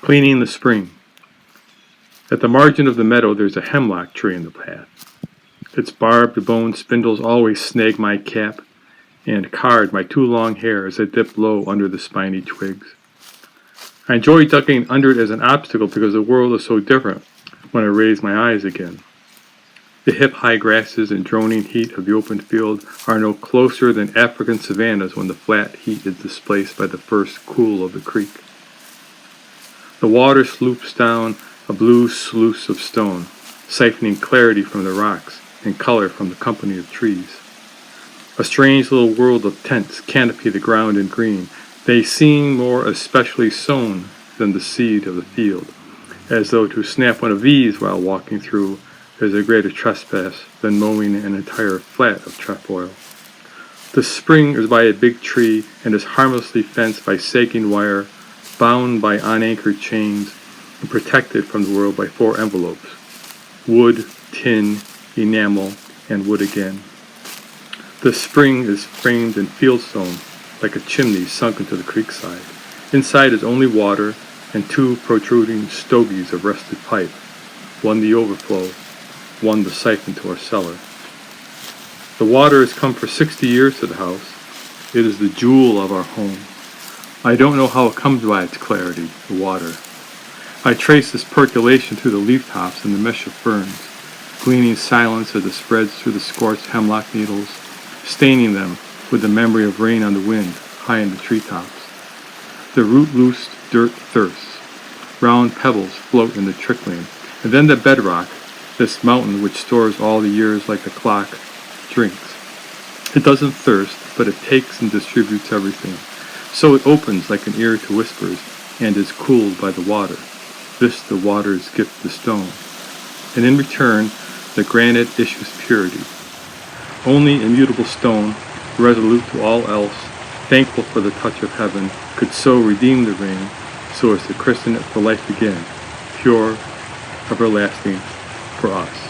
Cleaning the spring. At the margin of the meadow there's a hemlock tree in the path. Its barbed bone spindles always snag my cap and card my too long hair as I dip low under the spiny twigs. I enjoy ducking under it as an obstacle because the world is so different when I raise my eyes again. The hip-high grasses and droning heat of the open field are no closer than African savannas when the flat heat is displaced by the first cool of the creek. The water sloops down a blue sluice of stone, siphoning clarity from the rocks and color from the company of trees. A strange little world of tents canopy the ground in green. They seem more especially sown than the seed of the field, as though to snap one of these while walking through is a greater trespass than mowing an entire flat of trefoil. The spring is by a big tree and is harmlessly fenced by sagging wire, bound by unanchored chains, and protected from the world by 4 envelopes: wood, tin, enamel, and wood again. The spring is framed in fieldstone like a chimney sunk into the creekside. Inside is only water and 2 protruding stogies of rusted pipe, one the overflow, one the siphon to our cellar. The water has come for 60 years to the house. It is the jewel of our home. I don't know how it comes by its clarity, the water. I trace this percolation through the leaf tops and the mesh of ferns, gleaning silence as it spreads through the scorched hemlock needles, staining them with the memory of rain on the wind high in the treetops. The root-loosed dirt thirsts. Round pebbles float in the trickling, and then the bedrock, this mountain which stores all the years like a clock, drinks. It doesn't thirst, but it takes and distributes everything. So it opens like an ear to whispers, and is cooled by the water. This the water's gift to stone. And in return, the granite issues purity. Only immutable stone, resolute to all else, thankful for the touch of heaven, could so redeem the rain, so as to christen it for life again, pure, everlasting, for us.